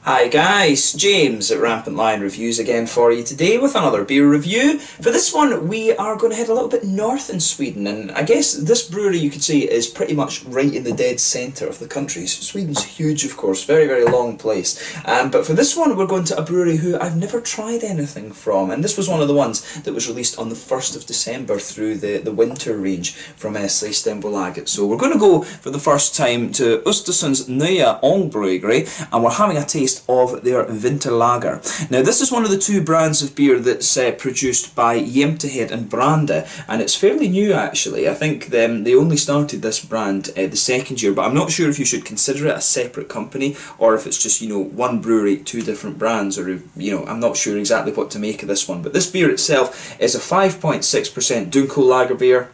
Hi guys, James at RampantLionReviews again for you today with another beer review. For this one we are going to head a little bit north in Sweden, and I guess this brewery you could say is pretty much right in the dead centre of the country. Sweden's huge of course, very long place, but for this one we're going to a brewery who I've never tried anything from, and this was one of the ones that was released on the 1st of December through the winter range from Vinterlager. So we're going to go for the first time to Östersunds Nya Ångbryggeri, and we're having a taste of their Vinterlager. Now this is one of the two brands of beer that's produced by Jämtland and Brande, and it's fairly new actually. I think they only started this brand the second year, but I'm not sure if you should consider it a separate company or if it's just, you know, one brewery, two different brands, or, you know, I'm not sure exactly what to make of this one. But this beer itself is a 5.6% Dunkel lager beer.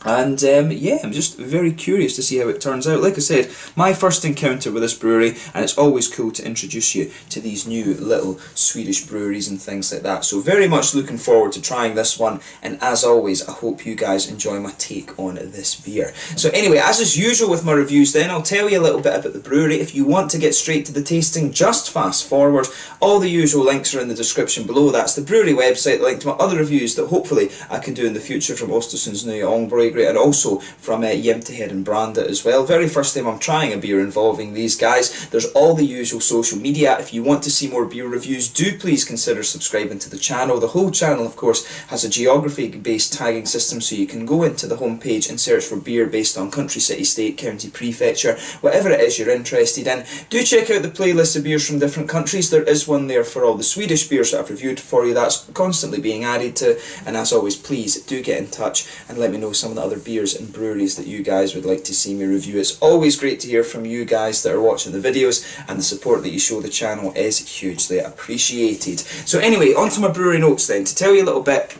And yeah, I'm just very curious to see how it turns out. Like I said, my first encounter with this brewery, and it's always cool to introduce you to these new little Swedish breweries and things like that. So very much looking forward to trying this one, and as always, I hope you guys enjoy my take on this beer. So anyway, as is usual with my reviews then, I'll tell you a little bit about the brewery. If you want to get straight to the tasting, just fast forward. All the usual links are in the description below. That's the brewery website, the link to my other reviews that hopefully I can do in the future from Östersunds Nya Ångbryggeri, and also from Jämtland and Brande as well. Very first time I'm trying a beer involving these guys. There's all the usual social media. If you want to see more beer reviews, do please consider subscribing to the channel. The whole channel of course has a geography based tagging system, so you can go into the homepage and search for beer based on country, city, state, county, prefecture, whatever it is you're interested in. Do check out the playlist of beers from different countries. There is one there for all the Swedish beers that I've reviewed for you. That's constantly being added to, and as always, please do get in touch and let me know some of the other beers and breweries that you guys would like to see me review. It's always great to hear from you guys that are watching the videos, and the support that you show the channel is hugely appreciated. So anyway, on to my brewery notes then, to tell you a little bit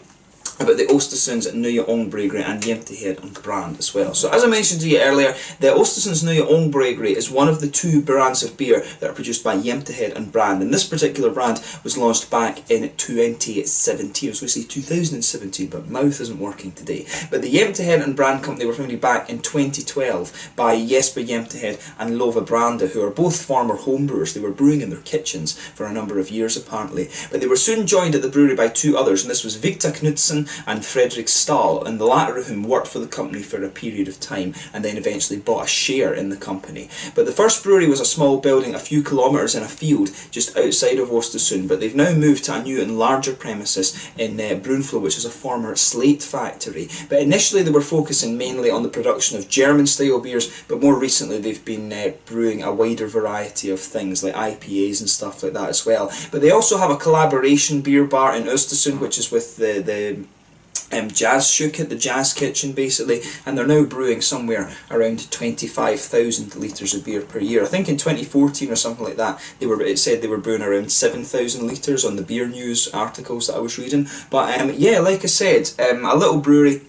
about the Östersunds Nya Ångbryggeri and Jämtland and Brand as well. So as I mentioned to you earlier, the Östersunds Nya Ångbryggeri is one of the two brands of beer that are produced by Jämtland and Brand, and this particular brand was launched back in 2017. I was going to say 2017, but mouth isn't working today. But the Jämtland and Brand company were founded back in 2012 by Jesper Jämtland and Lova Brande, who are both former homebrewers. They were brewing in their kitchens for a number of years apparently, but they were soon joined at the brewery by two others, and this was Victor Knudsen and Fredrik Stahl, and the latter of whom worked for the company for a period of time and then eventually bought a share in the company. But the first brewery was a small building a few kilometres in a field just outside of Östersund, but they've now moved to a new and larger premises in Brunflo, which is a former slate factory. But initially they were focusing mainly on the production of German style beers, but more recently they've been brewing a wider variety of things like IPAs and stuff like that as well. But they also have a collaboration beer bar in Östersund, which is with the Jazz Shuket, the Jazz Kitchen basically, and they're now brewing somewhere around 25,000 litres of beer per year. I think in 2014 or something like that, it said they were brewing around 7,000 litres on the beer news articles that I was reading. But yeah, like I said, a little brewery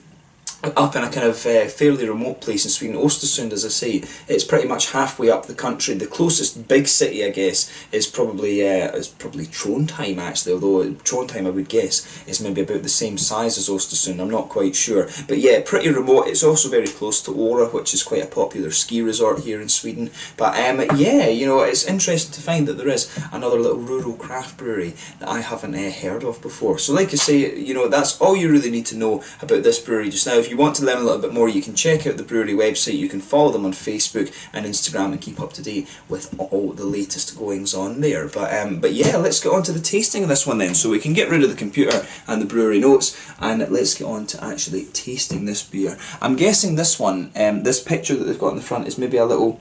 up in a kind of fairly remote place in Sweden. Östersund, as I say, it's pretty much halfway up the country. The closest big city, I guess, is probably Trondheim actually, although Trondheim I would guess is maybe about the same size as Östersund, I'm not quite sure. But yeah, pretty remote. It's also very close to Åre, which is quite a popular ski resort here in Sweden. But yeah, you know, it's interesting to find that there is another little rural craft brewery that I haven't heard of before. So like I say, you know, that's all you really need to know about this brewery just now. If you want to learn a little bit more, you can check out the brewery website, you can follow them on Facebook and Instagram and keep up to date with all the latest goings on there. But yeah, let's get on to the tasting of this one then. So we can get rid of the computer and the brewery notes, and let's get on to actually tasting this beer. I'm guessing this one, this picture that they've got in the front is maybe a little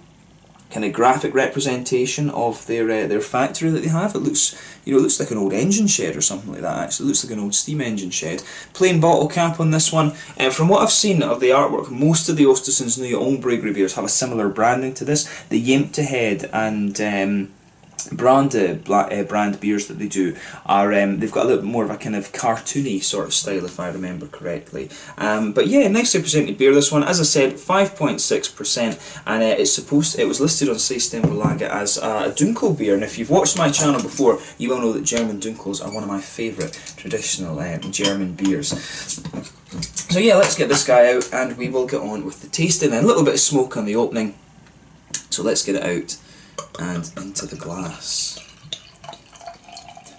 kind of graphic representation of their factory that they have. It looks, you know, it looks like an old engine shed or something like that. Actually, it looks like an old steam engine shed. Plain bottle cap on this one. From what I've seen of the artwork, most of the Östersunds Nya Ångbryggeri beers have a similar branding to this. The Jämtland and brand beers that they do are they've got a little bit more of a kind of cartoony sort of style, if I remember correctly. But yeah, nicely presented beer this one. As I said, 5.6%, and it was listed on Vinterlager as a Dunkel beer. And if you've watched my channel before, you will know that German Dunkels are one of my favourite traditional German beers. So yeah, let's get this guy out and we will get on with the tasting. And a little bit of smoke on the opening, so let's get it out and into the glass.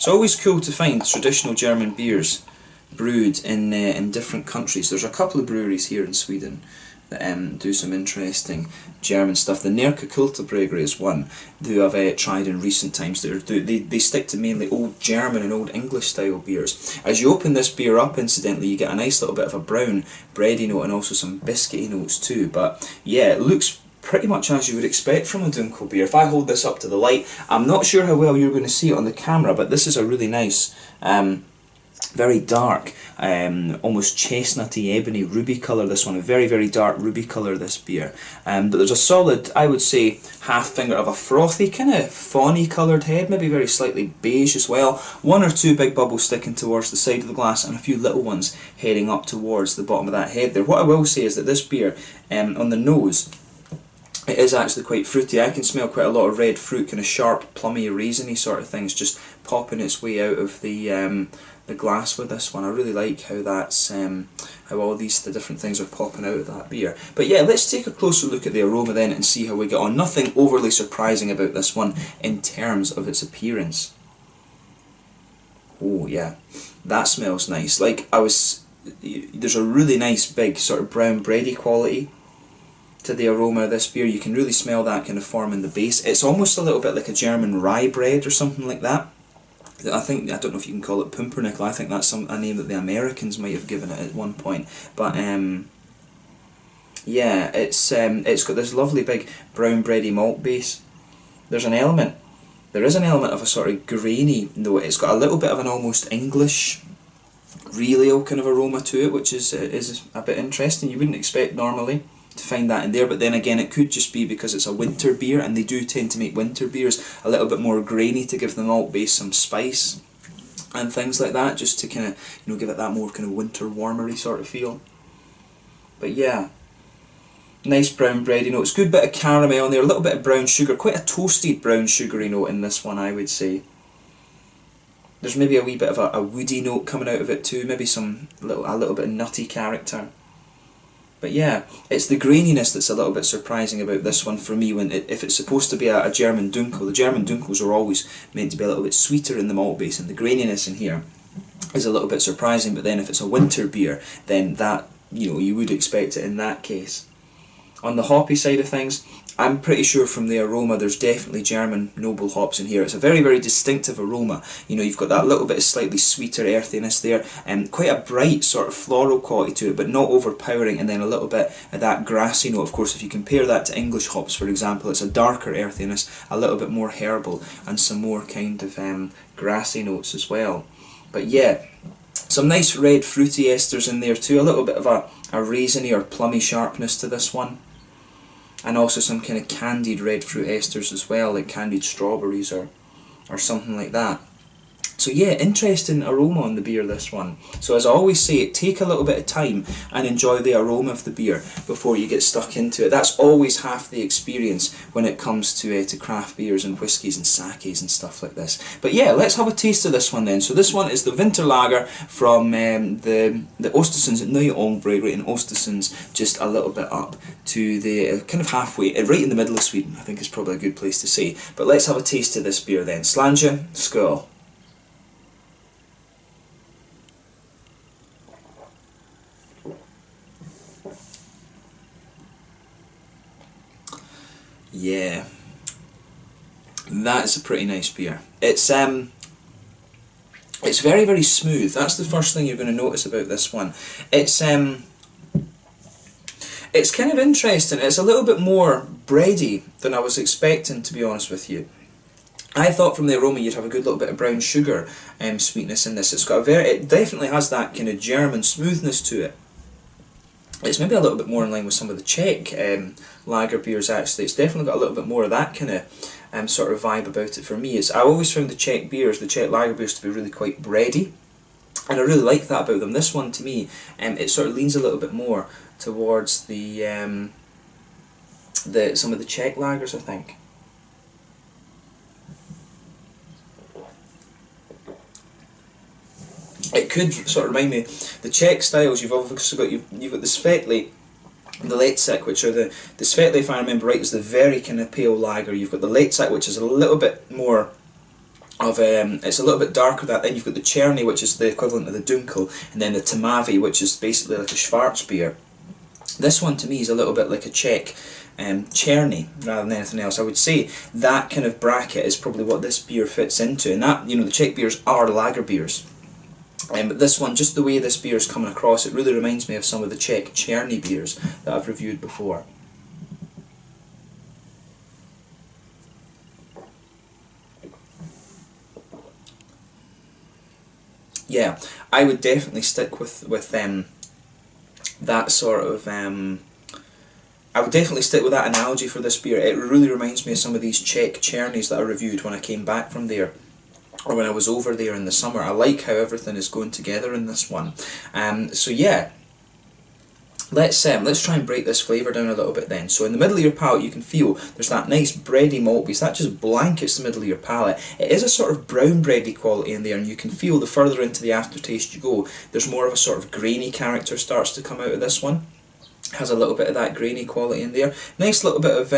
It's always cool to find traditional German beers brewed in different countries. There's a couple of breweries here in Sweden that do some interesting German stuff. The Nerke Kulturbryggeri is one who I've tried in recent times. They stick to mainly old German and old English style beers. As you open this beer up, incidentally, you get a nice little bit of a brown bready note and also some biscuity notes too. But yeah, it looks pretty much as you would expect from a Dunkel beer. If I hold this up to the light, I'm not sure how well you're going to see it on the camera, but this is a really nice, very dark, almost chestnutty, ebony, ruby colour, this one. A very, very dark ruby colour, this beer. But there's a solid, I would say, half finger of a frothy, kind of fawny coloured head, maybe very slightly beige as well. One or two big bubbles sticking towards the side of the glass and a few little ones heading up towards the bottom of that head there. What I will say is that this beer, on the nose, it is actually quite fruity. I can smell quite a lot of red fruit, kind of sharp, plummy, raisiny sort of things just popping its way out of the glass with this one. I really like how that's how all the different things are popping out of that beer. But yeah, let's take a closer look at the aroma then and see how we get on. Nothing overly surprising about this one in terms of its appearance. Oh yeah, that smells nice. Like there's a really nice big sort of brown bready quality to the aroma of this beer. You can really smell that kind of forming the base. It's almost a little bit like a German rye bread or something like that. I don't know if you can call it pumpernickel. I think that's a name that the Americans might have given it at one point. But yeah, it's got this lovely big brown bready malt base. There is an element of a sort of grainy note. It's got a little bit of an almost English real ale kind of aroma to it, which is a bit interesting. You wouldn't expect normally to find that in there, but then again it could just be because it's a winter beer, and they do tend to make winter beers a little bit more grainy to give the malt base some spice and things like that, just to kind of, you know, give it that more kind of winter warmery sort of feel. But yeah, nice brown bready notes, good bit of caramel in there, a little bit of brown sugar, quite a toasted brown sugary note in this one, I would say. There's maybe a wee bit of a woody note coming out of it too, maybe a little bit of nutty character. But yeah, it's the graininess that's a little bit surprising about this one for me. If it's supposed to be a German Dunkel, the German Dunkels are always meant to be a little bit sweeter in the malt base, and the graininess in here is a little bit surprising. But then if it's a winter beer, then that, you know, you would expect it in that case. On the hoppy side of things, I'm pretty sure from the aroma there's definitely German noble hops in here. It's a very, very distinctive aroma. You know, you've got that little bit of slightly sweeter earthiness there, and quite a bright sort of floral quality to it, but not overpowering, and then a little bit of that grassy note. Of course, if you compare that to English hops, for example, it's a darker earthiness, a little bit more herbal, and some more kind of grassy notes as well. But yeah, some nice red fruity esters in there too, a little bit of a raisiny or plummy sharpness to this one. And also some kind of candied red fruit esters as well, like candied strawberries or something like that. So yeah, interesting aroma on the beer, this one. So as I always say, take a little bit of time and enjoy the aroma of the beer before you get stuck into it. That's always half the experience when it comes to craft beers and whiskies and sakes and stuff like this. But yeah, let's have a taste of this one then. So this one is the Vinterlager from the Östersunds Nya Ångbryggeri in Östersund, just a little bit up to the kind of halfway, right in the middle of Sweden, I think is probably a good place to say. But let's have a taste of this beer then. Slange, skål. Yeah, that is a pretty nice beer. It's very, very smooth. That's the first thing you're going to notice about this one. It's kind of interesting. It's a little bit more bready than I was expecting, to be honest with you. I thought from the aroma you'd have a good little bit of brown sugar sweetness in this. It definitely has that kind of German smoothness to it. It's maybe a little bit more in line with some of the Czech lager beers actually. It's definitely got a little bit more of that kind of sort of vibe about it for me. I always found the Czech lager beers to be really quite bready, and I really like that about them. This one to me, it sort of leans a little bit more towards the some of the Czech lagers, I think. It could sort of remind me, the Czech styles, you've obviously got, you've got the Svetli and the Letzek, which are the Svetli, if I remember right, is the very kind of pale lager. You've got the Letzek, which is a little bit more it's a little bit darker than that. Then you've got the Cherny, which is the equivalent of the Dunkel, and then the Tamavi, which is basically like a Schwarzbier. This one to me is a little bit like a Czech Cherny rather than anything else. I would say that kind of bracket is probably what this beer fits into, and that, you know, the Czech beers are lager beers. But this one, just the way this beer is coming across, it really reminds me of some of the Czech Cherny beers that I've reviewed before. Yeah, I would definitely stick with that sort of I would definitely stick with that analogy for this beer. It really reminds me of some of these Czech Chernies that I reviewed when I came back from there, or when I was over there in the summer. I like how everything is going together in this one. So yeah, let's try and break this flavour down a little bit then. So in the middle of your palate you can feel there's that nice bready malt base, that just blankets the middle of your palate. It is a sort of brown bready quality in there, and you can feel the further into the aftertaste you go, there's more of a sort of grainy character starts to come out of this one. Has a little bit of that grainy quality in there. Nice little bit of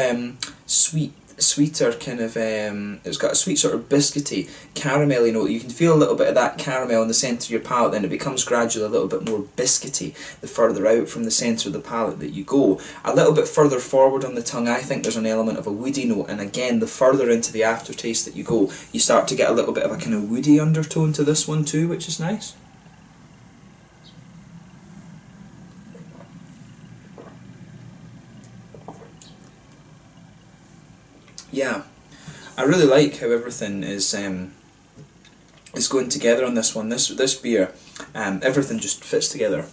sweeter kind of, it's got a sweet sort of biscuity, caramelly note. You can feel a little bit of that caramel in the centre of your palate, then it becomes gradually a little bit more biscuity the further out from the centre of the palate that you go. A little bit further forward on the tongue, I think there's an element of a woody note, and again, the further into the aftertaste that you go, you start to get a little bit of a kind of woody undertone to this one too, which is nice. Yeah, I really like how everything is going together on this one. This beer, everything just fits together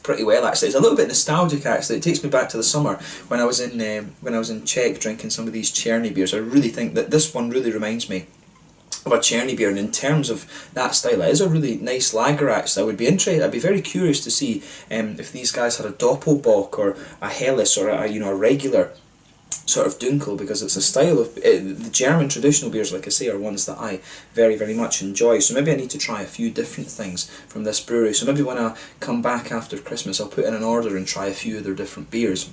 pretty well actually. It's a little bit nostalgic actually. It takes me back to the summer when I was in Czech drinking some of these Cherny beers. I really think that this one really reminds me of a Cherny beer, and in terms of that style, it is a really nice lager actually. I'd be very curious to see if these guys had a Doppelbock or a Helles or a regular sort of Dunkel, because it's a style of the German traditional beers, like I say, are ones that I very, very much enjoy. So maybe I need to try a few different things from this brewery. So maybe when I come back after Christmas, I'll put in an order and try a few of their different beers.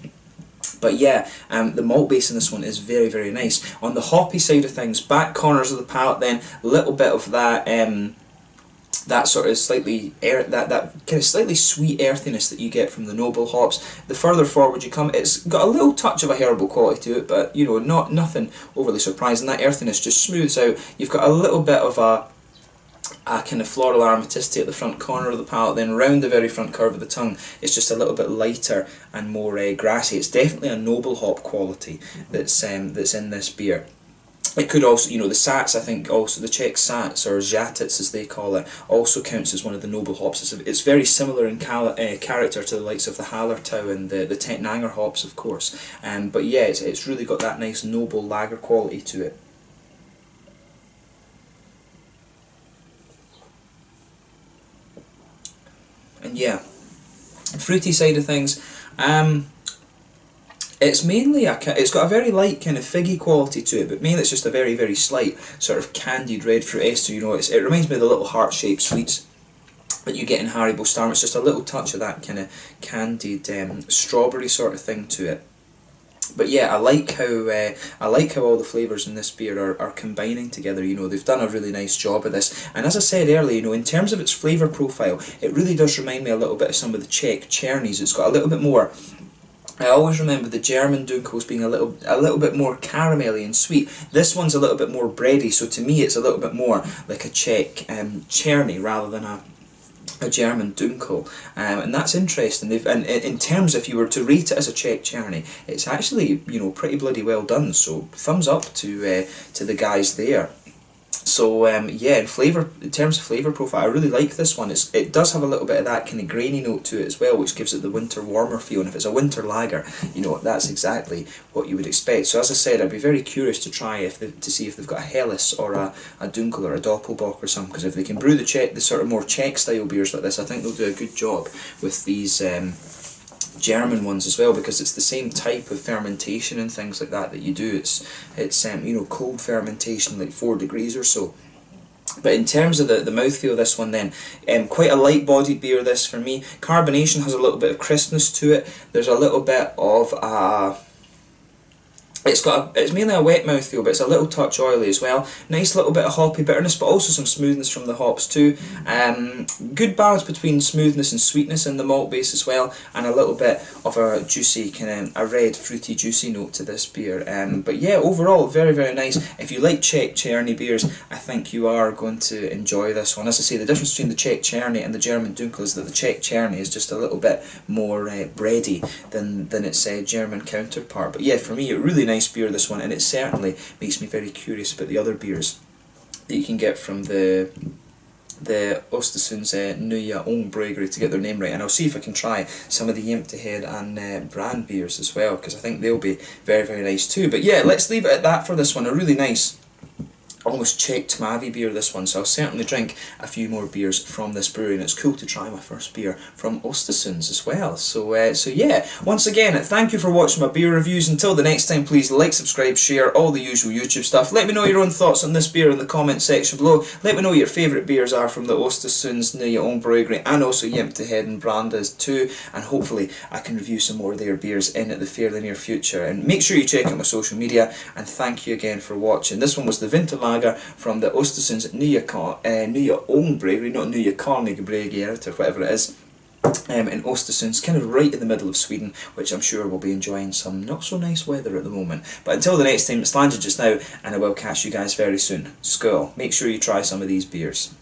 But yeah, the malt base in this one is very, very nice. On the hoppy side of things, back corners of the palate, then a little bit of that that sort of slightly that kind of slightly sweet earthiness that you get from the noble hops. The further forward you come, it's got a little touch of a herbal quality to it, but you know, nothing overly surprising. That earthiness just smooths out. You've got a little bit of a kind of floral aromaticity at the front corner of the palate, then round the very front curve of the tongue it's just a little bit lighter and more grassy. It's definitely a noble hop quality that's in this beer. It could also, you know, the Sats, I think also, the Czech Sats, or Žatec as they call it, also counts as one of the noble hops. It's very similar in character to the likes of the Hallertau and the Tettnanger hops, of course. But yeah, it's really got that nice noble lager quality to it. And yeah, fruity side of things, it's mainly it's got a very light kind of figgy quality to it, but mainly it's just a very, very slight sort of candied red fruit ester. You know, it reminds me of the little heart-shaped sweets that you get in Haribo Star. It's just a little touch of that kind of candied strawberry sort of thing to it. But yeah, I like how all the flavours in this beer are combining together. You know, they've done a really nice job of this. And as I said earlier, you know, in terms of its flavour profile, it really does remind me a little bit of some of the Czech Chernies. It's got a little bit more. I always remember the German Dunkels being a little bit more caramelly and sweet. This one's a little bit more bready, so to me it's a little bit more like a Czech Cherny rather than a German Dunkel, and that's interesting. And in terms, if you were to rate it as a Czech Cherny, it's actually, you know, pretty bloody well done. So thumbs up to the guys there. So yeah, in terms of flavour profile, I really like this one. It does have a little bit of that kind of grainy note to it as well, which gives it the winter warmer feel. And if it's a winter lager, you know, that's exactly what you would expect. So as I said, I'd be very curious to try to see if they've got a Helles or a Dunkel or a Doppelbock or something, because if they can brew the sort of more Czech style beers like this, I think they'll do a good job with these German ones as well, because it's the same type of fermentation and things like that you do. It's you know, cold fermentation, like 4 degrees or so. But in terms of the mouthfeel of this one then, quite a light bodied beer this for me. Carbonation has a little bit of crispness to it. There's a little bit of It's mainly a wet mouthfeel, but it's a little touch oily as well. Nice little bit of hoppy bitterness, but also some smoothness from the hops too. Good balance between smoothness and sweetness in the malt base as well, and a little bit of a juicy a red fruity juicy note to this beer. But yeah, overall very, very nice. If you like Czech Cherny beers, I think you are going to enjoy this one. As I say, the difference between the Czech Cherny and the German Dunkel is that the Czech Cherny is just a little bit more bready than its German counterpart. But yeah, for me, a really nice beer, this one, and it certainly makes me very curious about the other beers that you can get from the Östersunds Nya Ångbryggeri, to get their name right, and I'll see if I can try some of the Jämtland and brand beers as well, because I think they'll be very, very nice too. But yeah, let's leave it at that for this one. A really nice, almost Czech Tmavy beer, this one, so I'll certainly drink a few more beers from this brewery, and it's cool to try my first beer from Östersunds as well. So yeah, once again, thank you for watching my beer reviews. Until the next time, please like, subscribe, share, all the usual YouTube stuff. Let me know your own thoughts on this beer in the comment section below. Let me know what your favourite beers are from the Östersunds Nya Ångbryggeri, and also Jämtland and Brandes too, and hopefully I can review some more of their beers in the fairly near future. And make sure you check out my social media, and thank you again for watching. This one was the Vinterlager from the Östersunds Nya Ångbryggeri, not Nya Ångbryggeri or whatever it is, in Östersunds, kind of right in the middle of Sweden, which I'm sure will be enjoying some not so nice weather at the moment. But until the next time, it's Landed just now, and I will catch you guys very soon. Skål. Make sure you try some of these beers.